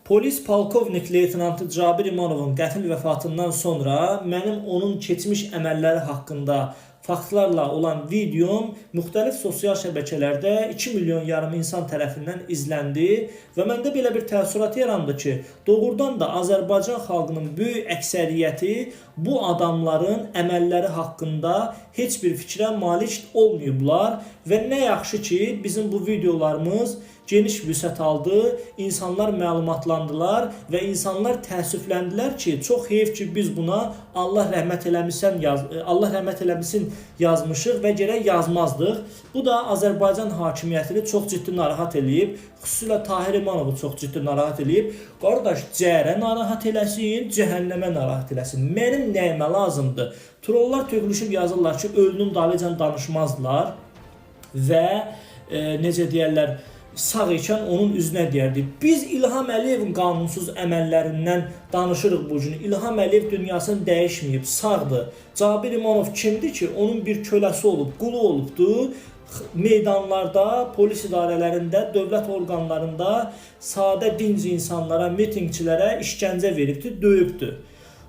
Polis polkovnik leytenantı Cabir İmanovun qəfil vəfatından sonra mənim onun keçmiş əməlləri haqqında faktlarla olan videom müxtəlif sosial şəbəkələrdə 2,5 milyon insan tərəfindən izləndi və məndə belə bir təəssürat yarandı ki, doğrudan da Azərbaycan xalqının böyük əksəriyyəti bu adamların əməlləri haqqında heç bir fikrə malik olmayıblar və nə yaxşı ki, bizim bu videolarımız geniş vüsət aldı, insanlar məlumatlandılar və insanlar təəssüfləndilər ki, çox heyf ki, biz buna Allah rəhmət eləməsin yazmışıq və gərək yazmazdıq. Bu da Azərbaycan hakimiyyətini çox ciddi narahat eləyib, xüsusilə Tahir İmanovu çox ciddi narahat eləyib. Qardaş, cəhərə narahat eləsin, cəhənnəmə narahat eləsin. Mənim nəyimə lazımdır? Trollar tökülüşüb yazırlar ki, ölünün dalıcan danışmazdılar və necə deyərlər, sağ ikən onun üzünə deyərdi. Biz İlham Əliyevin qanunsuz əməllərindən danışırıq bu gün. İlham Əliyev dünyasını dəyişməyib, sağdır. Cabir İmanov kimdir ki, onun bir köləsi olub, qulu olubdu. Meydanlarda, polis idarələrində, dövlət orqanlarında sadə dinc insanlara, mitingçilərə işgəncə veribdi, döyübdü.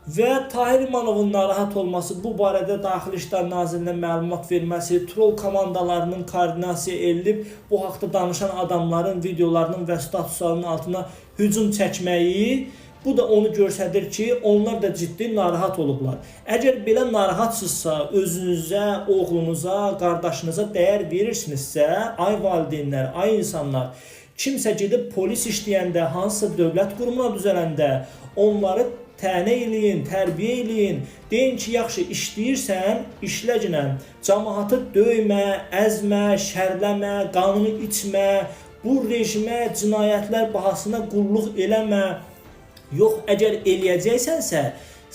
Və Tahir İmanovun narahat olması, bu barədə Daxili İşlər Nazirliyinə məlumat verməsi, troll komandalarının koordinasiya edilib, bu haqda danışan adamların videolarının və statuslarının altına hücum çəkməyi, bu da onu göstərir ki, onlar da ciddi narahat olublar. Əgər belə narahatsızsa, özünüzə, oğlunuza, qardaşınıza dəyər verirsinizsə, ay valideynlər, ay insanlar, kimsə gedib polis işləyəndə, hansısa dövlət qurumuna düzələndə, onları tənə eləyin, tərbiyə eləyin. Deyin ki, yaxşı işləyirsən, işləcinə. Cəmaatı döymə, əzmə, şərləmə, qanını içmə, bu rejimə, cinayətlər bahasına qulluq eləmə. Yox, əgər eləyəcəksənsə,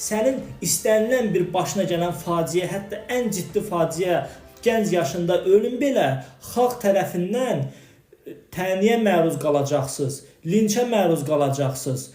sənin istənilən bir başına gələn faciə, hətta ən ciddi faciə, gənc yaşında ölüm belə xalq tərəfindən təniyə məruz qalacaqsınız, linçə məruz qalacaqsınız.